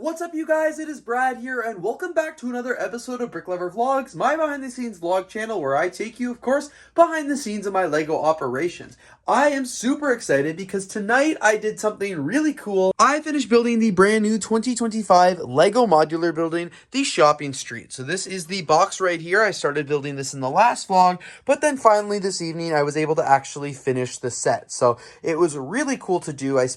What's up, you guys? It is Brad here, and welcome back to another episode of BrickLover Vlogs, my behind-the-scenes vlog channel where I take you, of course, behind the scenes of my LEGO operations. I am super excited because tonight I did something really cool. I finished building the brand new 2025 LEGO modular building, the Shopping Street. So this is the box right here. I started building this in the last vlog, but then finally this evening I was able to actually finish the set. So it was really cool to do. I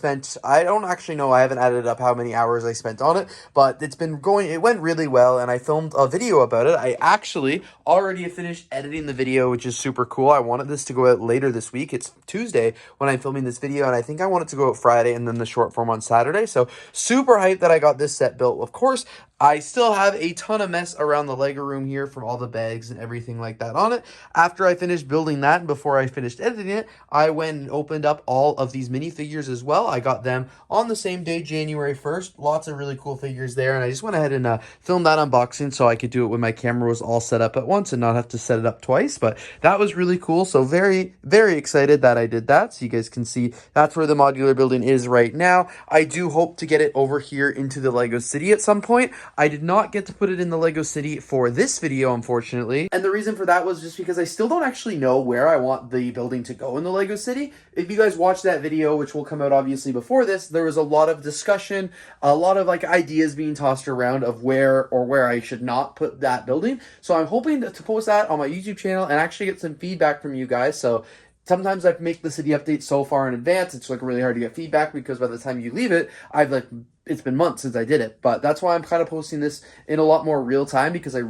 don't actually know, I haven't added up how many hours I spent on it, but it went really well, and I filmed a video about it. I actually already finished editing the video, which is super cool. I wanted this to go out later this week. It's Tuesday when I'm filming this video, and I think I want it to go out Friday and then the short form on Saturday. So super hyped that I got this set built. Of course, I still have a ton of mess around the LEGO room here from all the bags and everything like that on it. After I finished building that and before I finished editing it, I went and opened up all of these minifigures as well. I got them on the same day, January 1st. Lots of really cool figures there, and I just went ahead and filmed that unboxing so I could do it when my camera was all set up at once and not have to set it up twice. But that was really cool, so very, very excited that I did that. So you guys can see that's where the modular building is right now. I do hope to get it over here into the LEGO City at some point. I did not get to put it in the LEGO City for this video, unfortunately. And the reason for that was just because I still don't actually know where I want the building to go in the LEGO City. If you guys watched that video, which will come out obviously before this, there was a lot of discussion, a lot of ideas being tossed around of where I should not put that building. So I'm hoping to post that on my YouTube channel and actually get some feedback from you guys. So sometimes I make the city update so far in advance, it's really hard to get feedback because by the time you leave it, it's been months since I did it. But that's why I'm kind of posting this in a lot more real time, because I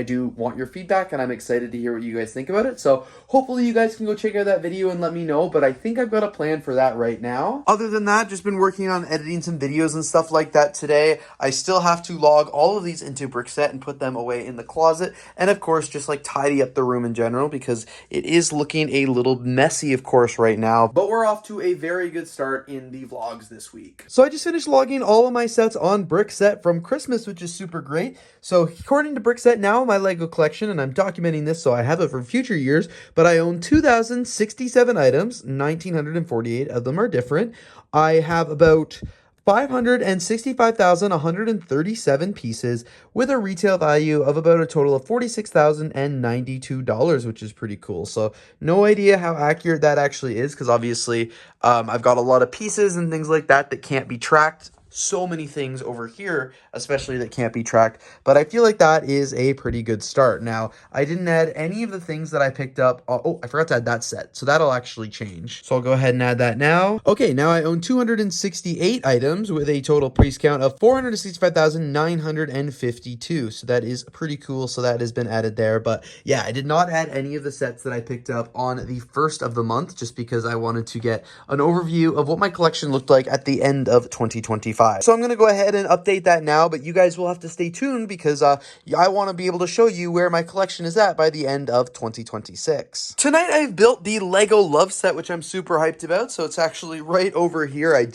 do want your feedback, and I'm excited to hear what you guys think about it. So hopefully you guys can go check out that video and let me know, but I think I've got a plan for that right now. Other than that, just been working on editing some videos and stuff like that today. I still have to log all of these into Brickset and put them away in the closet, and of course just tidy up the room in general because it is looking a little messy, of course, right now. But we're off to a very good start in the vlogs this week. So I just finished logging all of my sets on Brickset from Christmas, which is super great. So according to Brickset, now my LEGO collection, and I'm documenting this so I have it for future years, but I own 2,067 items. 1,948 of them are different. I have about 565,137 pieces with a retail value of about a total of $46,092, which is pretty cool. So no idea how accurate that actually is, because obviously I've got a lot of pieces and things like that that can't be tracked. So many things over here, especially that can't be tracked, but I feel like that is a pretty good start. Now, I didn't add any of the things that I picked up. Oh, I forgot to add that set, so that'll actually change. So I'll go ahead and add that now. Okay, now I own 268 items with a total price count of 465,952. So that is pretty cool. So that has been added there. But yeah, I did not add any of the sets that I picked up on the first of the month, just because I wanted to get an overview of what my collection looked like at the end of 2025. So I'm going to go ahead and update that now, but you guys will have to stay tuned because I want to be able to show you where my collection is at by the end of 2026. Tonight I've built the LEGO Love set, which I'm super hyped about. So it's actually right over here. I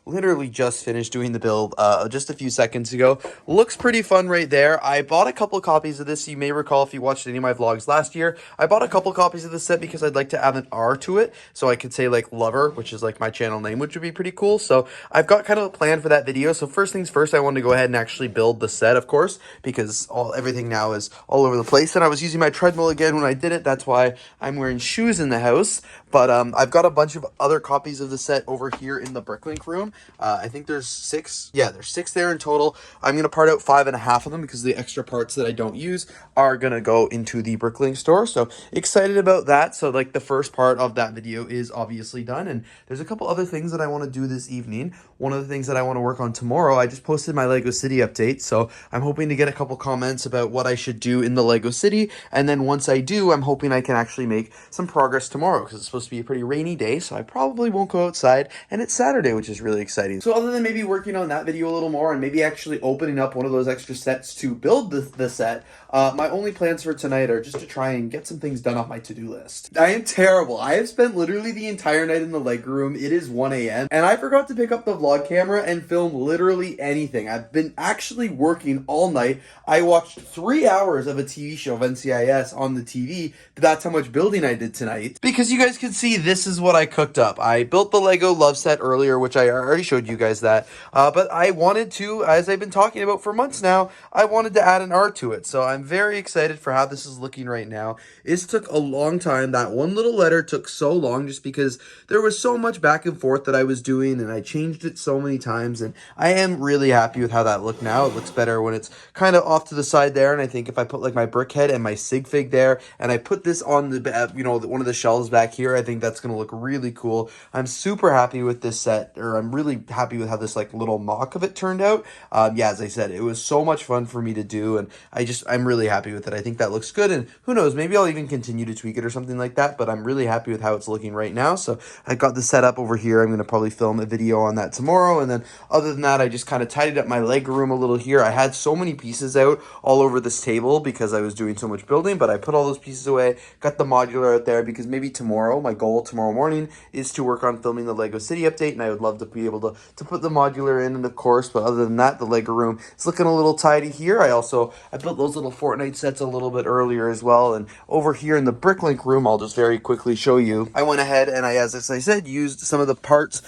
literally just finished doing the build just a few seconds ago. Looks pretty fun right there. I bought a couple copies of this. You may recall if you watched any of my vlogs last year, I bought a couple copies of this set because I'd like to add an R to it, so I could say Lover, which is my channel name, which would be pretty cool. So I've got kind of a plan for that video. So first things first, I wanted to go ahead and actually build the set, of course, because everything now is all over the place, and I was using my treadmill again when I did it. That's why I'm wearing shoes in the house. But I've got a bunch of other copies of the set over here in the Bricklink room. I think there's 6. Yeah, there's 6 there in total. I'm going to part out 5.5 of them because the extra parts that I don't use are going to go into the Bricklink store. So excited about that. So the first part of that video is obviously done. And there's a couple other things that I want to do this evening. One of the things that I want to work on tomorrow, I just posted my LEGO City update. So I'm hoping to get a couple comments about what I should do in the LEGO City. And then once I do, I'm hoping I can actually make some progress tomorrow because it's supposed to be a pretty rainy day. So I probably won't go outside. And it's Saturday, which is really exciting. So other than maybe working on that video a little more and maybe actually opening up one of those extra sets to build the set, my only plans for tonight are just to try and get some things done off my to-do list. I am terrible. I have spent literally the entire night in the leg room. It is 1 a.m. and I forgot to pick up the vlog vlog camera and film literally anything. I've been actually working all night. I watched 3 hours of a TV show of NCIS on the TV. That's how much building I did tonight. Because you guys can see, this is what I cooked up. I built the Lego Love set earlier, which I already showed you guys that. But I wanted to, as I've been talking about for months now, I wanted to add an art to it. So I'm very excited for how this is looking right now. It took a long time. That one little letter took so long just because there was so much back and forth that I was doing, and I changed it so many times, and I am really happy with how that looked now. It looks better when it's kind of off to the side there, and I think if I put like my brick head and my sig fig there, and I put this on the, one of the shelves back here, I think that's going to look really cool. I'm super happy with this set, or I'm really happy with how this like little mock of it turned out. Yeah, as I said, it was so much fun for me to do, and I'm really happy with it. I think that looks good, and who knows, maybe I'll even continue to tweak it or something like that, but I'm really happy with how it's looking right now. So I got the setup over here. I'm going to probably film a video on that tomorrow, and then other than that, I just kind of tidied up my leg room a little here. I had so many pieces out all over this table because I was doing so much building, but I put all those pieces away, got the modular out there because maybe tomorrow, my goal tomorrow morning is to work on filming the Lego City update, and I would love to be able to put the modular in, and of course, but other than that, the Lego room is looking a little tidy here. I built those little Fortnite sets a little bit earlier as well, and over here in the Bricklink room, I'll just very quickly show you. I went ahead and as I said, used some of the parts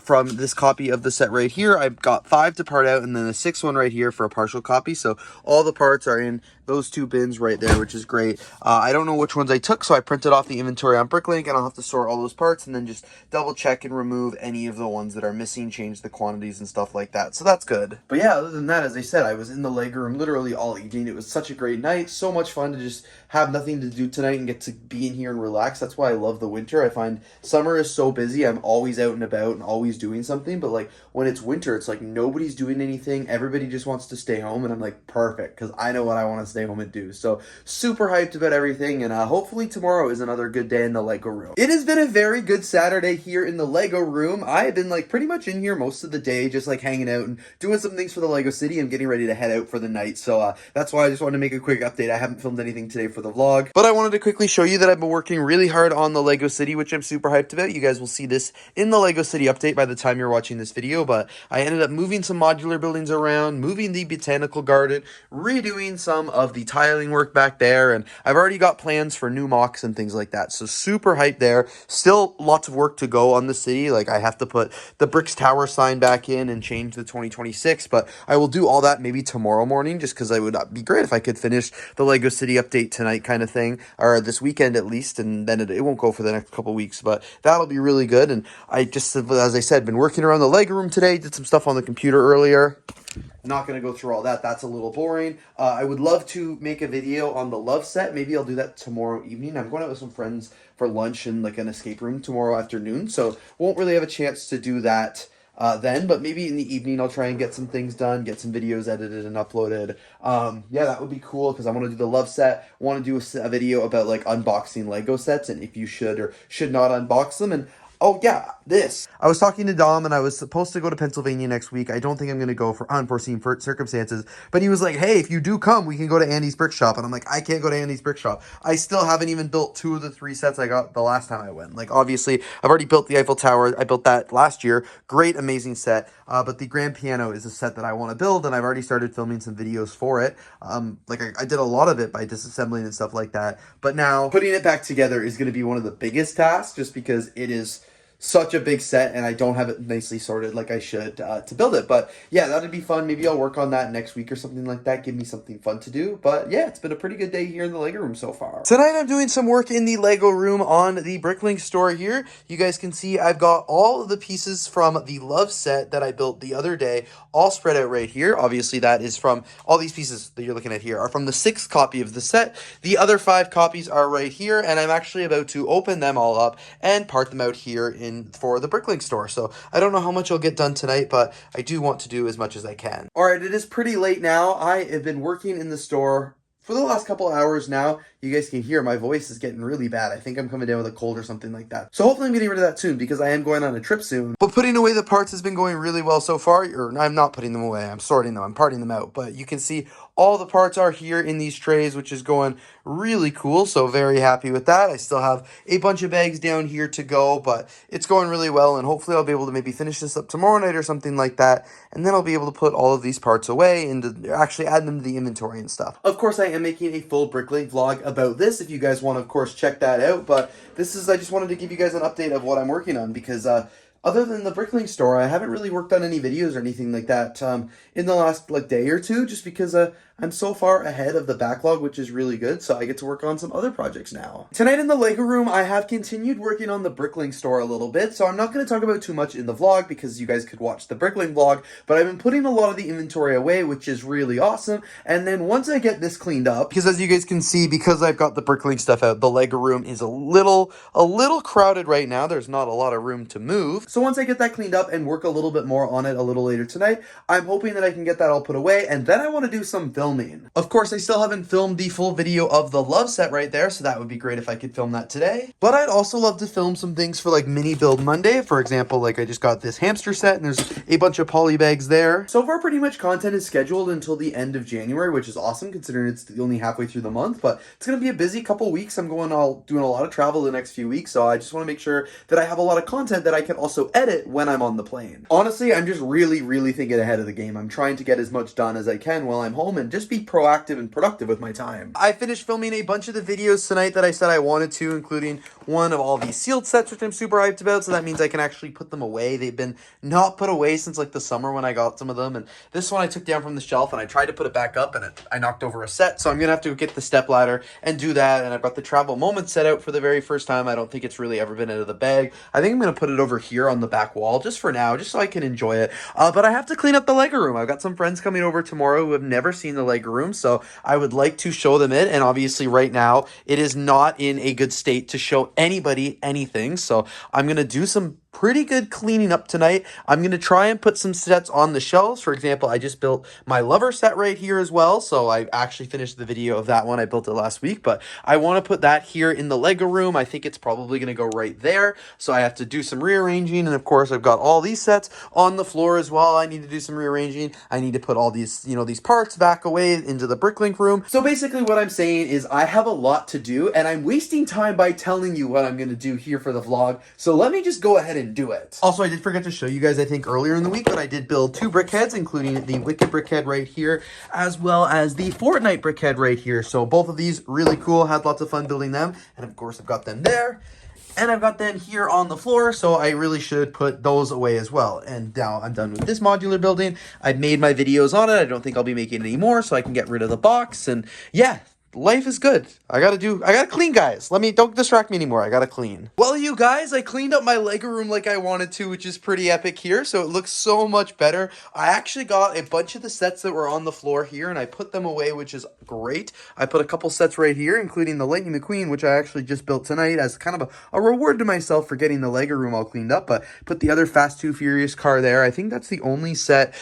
from this copy of the set right here. I've got 5 to part out, and then a 6th one right here for a partial copy. So all the parts are in those 2 bins right there, which is great. I don't know which ones I took, so I printed off the inventory on Bricklink, and I'll have to sort all those parts and then just double check and remove any of the ones that are missing, change the quantities and stuff like that. So that's good. But yeah, other than that, as I said, I was in the Lego room literally all evening. It was such a great night. So much fun to just have nothing to do tonight and get to be in here and relax. That's why I love the winter. I find summer is so busy. I'm always out and about and always doing something. But like when it's winter, it's like nobody's doing anything. Everybody just wants to stay home. And I'm like, perfect, because I know what I want to stay home and do. So super hyped about everything. And hopefully tomorrow is another good day in the Lego room. It has been a very good Saturday here in the Lego room. I have been like pretty much in here most of the day, just like hanging out and doing some things for the Lego City and getting ready to head out for the night. So that's why I just wanted to make a quick update. I haven't filmed anything today for the vlog, but I wanted to quickly show you that I've been working really hard on the Lego City, which I'm super hyped about. You guys will see this in the Lego City update by the time you're watching this video, but I ended up moving some modular buildings around, moving the botanical garden, redoing some of the tiling work back there, and I've already got plans for new mocks and things like that. So super hyped there. Still lots of work to go on the city. Like I have to put the Bricks Tower sign back in and change the 2026, but I will do all that maybe tomorrow morning, just because it would be great if I could finish the Lego City update tonight kind of thing, or this weekend at least, and then it won't go for the next couple weeks, but that'll be really good. And I just, as I said, been working around the Lego room today, did some stuff on the computer earlier. Not going to go through all that. That's a little boring. I would love to make a video on the Love set. Maybe I'll do that tomorrow evening. I'm going out with some friends for lunch in like an escape room tomorrow afternoon, so won't really have a chance to do that then, but maybe in the evening I'll try and get some things done, get some videos edited and uploaded. Yeah, that would be cool because I want to do the Love set. I want to do a video about like unboxing Lego sets and if you should or should not unbox them. And oh yeah, this. I was talking to Dom and I was supposed to go to Pennsylvania next week. I don't think I'm going to go for unforeseen circumstances, but he was like, hey, if you do come, we can go to Andy's Brick Shop. And I'm like, I can't go to Andy's Brick Shop. I still haven't even built 2 of the 3 sets I got the last time I went. Like obviously I've already built the Eiffel Tower. I built that last year. Great, amazing set. But the grand piano is a set that I want to build, and I've already started filming some videos for it. Like I did a lot of it by disassembling and stuff like that. But now putting it back together is going to be one of the biggest tasks just because it is such a big set and I don't have it nicely sorted like I should to build it. But yeah, that'd be fun. Maybe I'll work on that next week or something like that. Give me something fun to do. But yeah, it's been a pretty good day here in the Lego room so far. Tonight I'm doing some work in the Lego room on the Bricklink store here. You guys can see I've got all of the pieces from the Love set that I built the other day all spread out right here. Obviously that is from all these pieces that you're looking at here are from the 6th copy of the set. The other 5 copies are right here, and I'm actually about to open them all up and part them out here for the Bricklink store. So I don't know how much I'll get done tonight, but I do want to do as much as I can. All right, it is pretty late now. I have been working in the store For the last couple hours now, you guys can hear my voice is getting really bad. I think I'm coming down with a cold or something like that. So hopefully I'm getting rid of that soon because I am going on a trip soon. But putting away the parts has been going really well so far. Or I'm not putting them away. I'm sorting them. I'm parting them out. But you can see all the parts are here in these trays, which is going really cool. So very happy with that. I still have a bunch of bags down here to go, but it's going really well. And hopefully I'll be able to maybe finish this up tomorrow night or something like that. And then I'll be able to put all of these parts away and actually add them to the inventory and stuff. Of course, I am making a full bricklaying vlog about this if you guys want to, of course, check that out. But I just wanted to give you guys an update of what I'm working on because other than the bricklaying store, I haven't really worked on any videos or anything like that in the last day or two, just because I'm so far ahead of the backlog, which is really good, so I get to work on some other projects now. Tonight in the LEGO room, I have continued working on the bricklaying store a little bit, so I'm not going to talk about too much in the vlog because you guys could watch the bricklaying vlog, but I've been putting a lot of the inventory away, which is really awesome, and then once I get this cleaned up, because as you guys can see, because I've got the bricklaying stuff out, the LEGO room is a little crowded right now. There's not a lot of room to move. So once I get that cleaned up and work a little bit more on it a little later tonight, I'm hoping that I can get that all put away, and then I want to do some filming. Of course, I still haven't filmed the full video of the love set right there, so that would be great if I could film that today. But I'd also love to film some things for Mini Build Monday. For example, I just got this hamster set and there's a bunch of poly bags there. So far, pretty much content is scheduled until the end of January, which is awesome considering it's only halfway through the month, but it's going to be a busy couple weeks. I'm doing a lot of travel the next few weeks, so I just want to make sure that I have a lot of content that I can also edit when I'm on the plane. Honestly, I'm just really thinking ahead of the game. I'm trying to get as much done as I can while I'm home and just be proactive and productive with my time. I finished filming a bunch of the videos tonight that I said I wanted to, including one of all these sealed sets, which I'm super hyped about, so that means I can actually put them away. They've been not put away since the summer when I got some of them, and this one I took down from the shelf and I tried to put it back up and I knocked over a set, so I'm gonna have to get the step ladder and do that. And I've got the travel moment set out for the very first time. I don't think it's really ever been out of the bag. I think I'm gonna put it over here on the back wall just for now, just so I can enjoy it. But I have to clean up the LEGO room. I've got some friends coming over tomorrow who have never seen the LEGO room, so I would like to show them it, and obviously right now it is not in a good state to show anybody anything, so I'm gonna do some pretty good cleaning up tonight. I'm going to try and put some sets on the shelves. For example, I just built my lover set right here as well, so I actually finished the video of that one. I built it last week, but I want to put that here in the LEGO room. I think it's probably going to go right there, so I have to do some rearranging, and of course I've got all these sets on the floor as well. I need to do some rearranging. I need to put all these, these parts back away into the bricklink room. So basically what I'm saying is I have a lot to do, and I'm wasting time by telling you what I'm going to do here for the vlog, so let me just go ahead and do it. Also, I did forget to show you guys, I think earlier in the week, but I did build 2 brickheads, including the Wicked brickhead right here, as well as the Fortnite brickhead right here. So both of these really cool, had lots of fun building them, and of course I've got them there. And I've got them here on the floor, so I really should put those away as well. And now I'm done with this modular building. I've made my videos on it. I don't think I'll be making any more, so I can get rid of the box. And yeah, life is good. I gotta clean, guys. Don't distract me anymore. I gotta clean. Well, you guys, I cleaned up my LEGO room like I wanted to, which is pretty epic here. So it looks so much better. I actually got a bunch of the sets that were on the floor here, and I put them away, which is great. I put a couple sets right here, including the Lightning McQueen, which I actually just built tonight as kind of a reward to myself for getting the LEGO room all cleaned up. But put the other Fast 2 Furious car there. I think that's the only set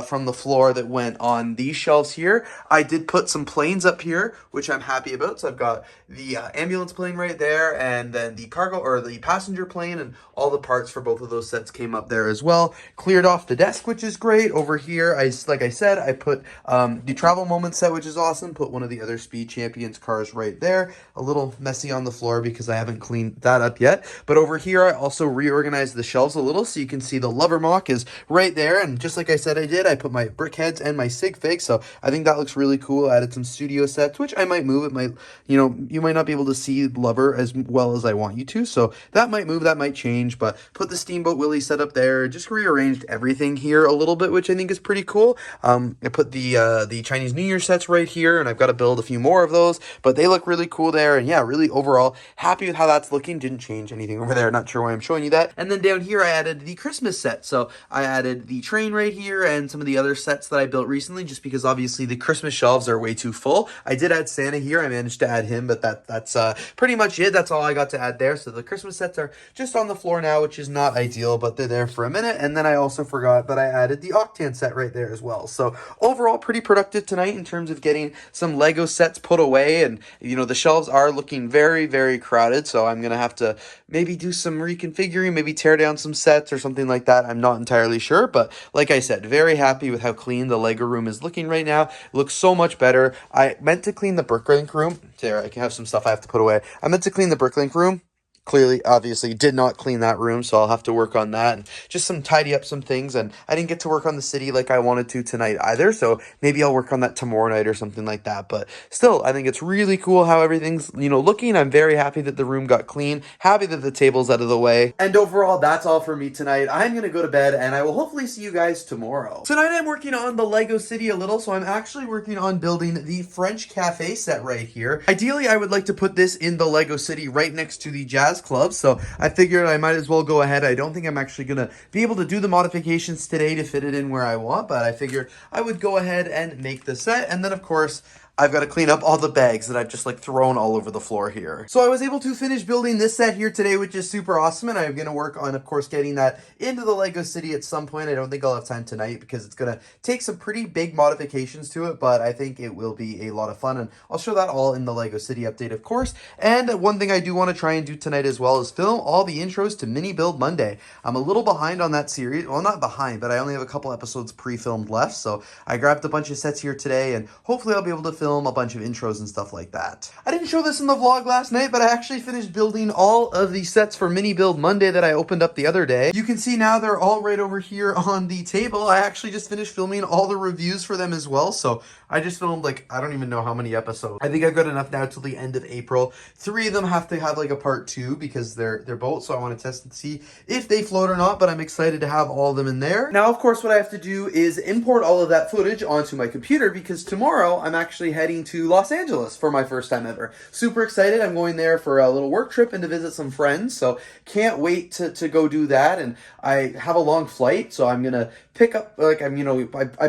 from the floor that went on these shelves here. I did put some planes up here, which I'm happy about. So I've got the ambulance plane right there, and then the cargo or the passenger plane, and all the parts for both of those sets came up there as well. Cleared off the desk, which is great. Over here, like I said, I put the travel moment set, which is awesome. Put one of the other Speed Champions cars right there. A little messy on the floor because I haven't cleaned that up yet. But over here, I also reorganized the shelves a little, so you can see the Lover MOC is right there. And just like I said I put my brickheads and my sig figs. So I think that looks really cool. I added some studio sets, which I might move. It might, you might not be able to see Lover as well as I want you to, so that might move, that might change. But put the Steamboat Willie set up there, just rearranged everything here a little bit, which I think is pretty cool. I put the Chinese New Year sets right here, and I've got to build a few more of those, but they look really cool there. And yeah, really overall happy with how that's looking. Didn't change anything over there, not sure why I'm showing you that. And then down here I added the Christmas set, so I added the train right here and some of the other sets that I built recently, just because obviously the Christmas shelves are way too full. I did add Santa here. I managed to add him, but that's pretty much it. That's all I got to add there. So the Christmas sets are just on the floor now, which is not ideal, but they're there for a minute. And then I also forgot that I added the Octan set right there as well. So overall, pretty productive tonight in terms of getting some Lego sets put away. And, you know, the shelves are looking very, very crowded. So I'm going to have to maybe do some reconfiguring, maybe tear down some sets or something like that. I'm not entirely sure. But like I said, very happy with how clean the Lego room is looking right now. It looks so much better. I meant to clean the BrickLink room. There, I can have some stuff I have to put away. I meant to clean the BrickLink room. Clearly, obviously, did not clean that room, so I'll have to work on that and just tidy up some things. And I didn't get to work on the city like I wanted to tonight either, so maybe I'll work on that tomorrow night or something like that. But still, I think it's really cool how everything's, you know, looking. I'm very happy that the room got clean, happy that the table's out of the way. And overall, that's all for me tonight. I'm going to go to bed, and I will hopefully see you guys tomorrow. Tonight, I'm working on the Lego City a little, so I'm actually working on building the French Cafe set right here. Ideally, I would like to put this in the Lego City right next to the Jazz Club, so I figured I might as well go ahead. I don't think I'm actually going to be able to do the modifications today to fit it in where I want, but I figured I would go ahead and make the set. And then, of course, I've got to clean up all the bags that I've just thrown all over the floor here. So I was able to finish building this set here today, which is super awesome. And I'm going to work on, of course, getting that into the Lego City at some point. I don't think I'll have time tonight because it's going to take some pretty big modifications to it, but I think it will be a lot of fun. And I'll show that all in the Lego City update, of course. And one thing I do want to try and do tonight as well is film all the intros to Mini Build Monday. I'm a little behind on that series. Well, not behind, but I only have a couple episodes pre-filmed left. So I grabbed a bunch of sets here today, and hopefully I'll be able to film a bunch of intros and stuff like that. I didn't show this in the vlog last night, but I actually finished building all of the sets for Mini Build Monday that I opened up the other day. You can see now they're all right over here on the table. I actually just finished filming all the reviews for them as well. So I just filmed I don't even know how many episodes. I think I've got enough now till the end of April. 3 of them have to have a part 2 because they're boats. So I want to test and see if they float or not, but I'm excited to have all of them in there. Now, of course, what I have to do is import all of that footage onto my computer because tomorrow I'm actually heading to Los Angeles for my first time ever. Super excited. I'm going there for a little work trip and to visit some friends. So can't wait to go do that. And I have a long flight, so I'm going to pick up, I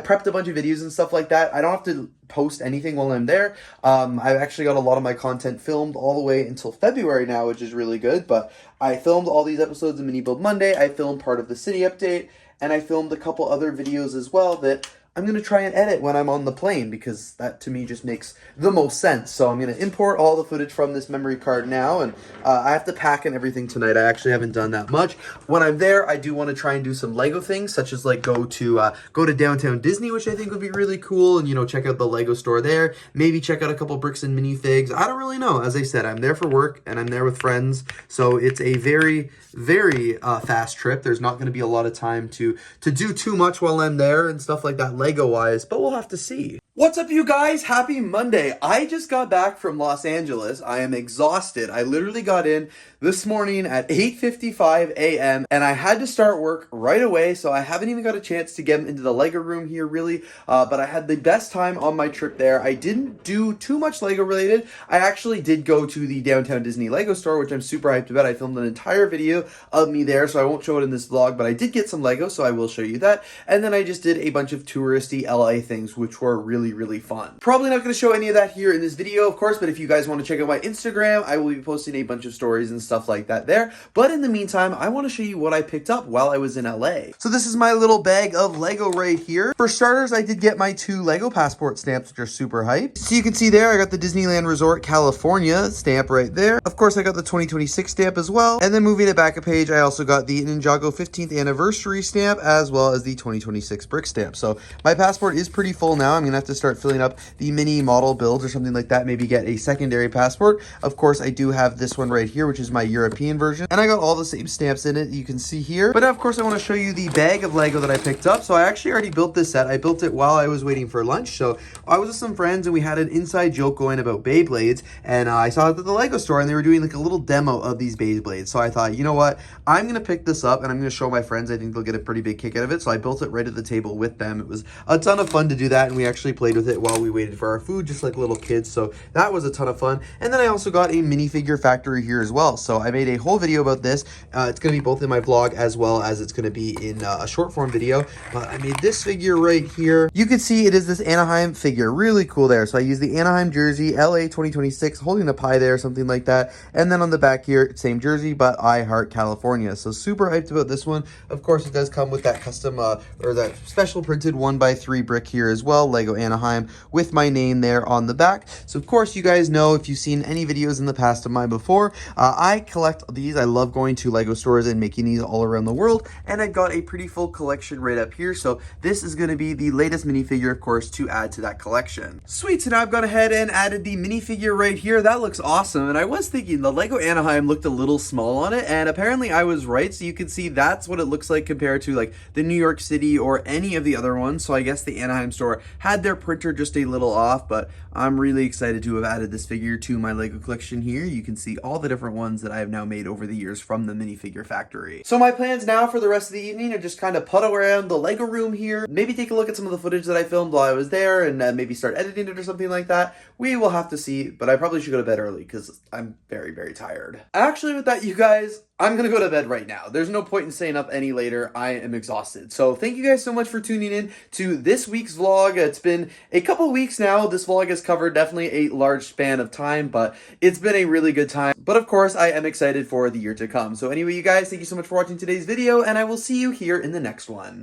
prepped a bunch of videos and stuff like that. I don't have to post anything while I'm there. I've actually got a lot of my content filmed all the way until February now, which is really good. But I filmed all these episodes of Mini Build Monday. I filmed part of the city update, and I filmed a couple other videos as well that I'm going to try and edit when I'm on the plane because that to me just makes the most sense. So I'm going to import all the footage from this memory card now, and I have to pack and everything tonight. I actually haven't done that much. When I'm there, I do want to try and do some Lego things, such as go to downtown Disney, which I think would be really cool, and check out the Lego store there. Maybe check out a couple bricks and minifigs. I don't really know. As I said, I'm there for work and I'm there with friends, so it's a very, very fast trip. There's not going to be a lot of time to do too much while I'm there and stuff like that Lego-wise, but we'll have to see. What's up, you guys? Happy Monday. I just got back from Los Angeles. I am exhausted. I literally got in this morning at 8:55 a.m. and I had to start work right away, so I haven't even got a chance to get into the Lego room here really, but I had the best time on my trip there. I didn't do too much Lego related. I actually did go to the downtown Disney Lego store, which I'm super hyped about. I filmed an entire video of me there, so I won't show it in this vlog, but I did get some Lego, so I will show you that. And then I just did a bunch of touristy LA things, which were really fun. Probably not going to show any of that here in this video, of course, but if you guys want to check out my Instagram, I will be posting a bunch of stories and stuff like that there. But in the meantime, I want to show you what I picked up while I was in LA. So this is my little bag of Lego right here. For starters, I did get my 2 Lego passport stamps, which are super hyped. So you can see there, I got the Disneyland Resort California stamp right there. Of course, I got the 2026 stamp as well. And then moving it back a page, I also got the Ninjago 15th anniversary stamp as well as the 2026 brick stamp. So my passport is pretty full now. I'm going to have to start filling up the mini model builds or something like that, maybe get a secondary passport. Of course, I do have this one right here, which is my European version, and I got all the same stamps in it you can see here. But now, of course, I want to show you the bag of Lego that I picked up. So I actually already built this set. I built it while I was waiting for lunch. So I was with some friends and we had an inside joke going about Beyblades, and I saw it at the Lego store and they were doing a little demo of these Beyblades. So I thought, you know what, I'm going to pick this up and I'm going to show my friends. I think they'll get a pretty big kick out of it. So I built it right at the table with them. It was a ton of fun to do that, and we actually played with it while we waited for our food, just like little kids. So that was a ton of fun. And then I also got a Minifigure Factory here as well. So I made a whole video about this. It's going to be both in my vlog as well as it's going to be in a short form video. But I made this figure right here. You can see it is this Anaheim figure. Really cool there. So I used the Anaheim jersey, LA 2026, holding a pie there, something like that. And then on the back here, same jersey, but I Heart California. So super hyped about this one. Of course, it does come with that custom or that special printed 1x3 brick here as well, Lego Anaheim, with my name there on the back. So of course, you guys know, if you've seen any videos in the past of mine before, I collect these. I love going to Lego stores and making these all around the world, and I got a pretty full collection right up here. So this is going to be the latest minifigure, of course, to add to that collection. Sweet, so now I've gone ahead and added the minifigure right here. That looks awesome, and I was thinking the Lego Anaheim looked a little small on it, and apparently I was right. So you can see that's what it looks like compared to like the New York City or any of the other ones. So I guess the Anaheim store had their printer just a little off, but I'm really excited to have added this figure to my Lego collection here. You can see all the different ones that I have now made over the years from the Minifigure Factory. So my plans now for the rest of the evening are just kind of puddle around the Lego room here, maybe take a look at some of the footage that I filmed while I was there, and maybe start editing it or something like that. We will have to see, but I probably should go to bed early because I'm very, very tired. Actually, with that, you guys, I'm gonna go to bed right now. There's no point in staying up any later. I am exhausted. So thank you guys so much for tuning in to this week's vlog. It's been a couple weeks now. This vlog has covered definitely a large span of time, but it's been a really good time. But of course, I am excited for the year to come. So anyway, you guys, thank you so much for watching today's video, and I will see you here in the next one.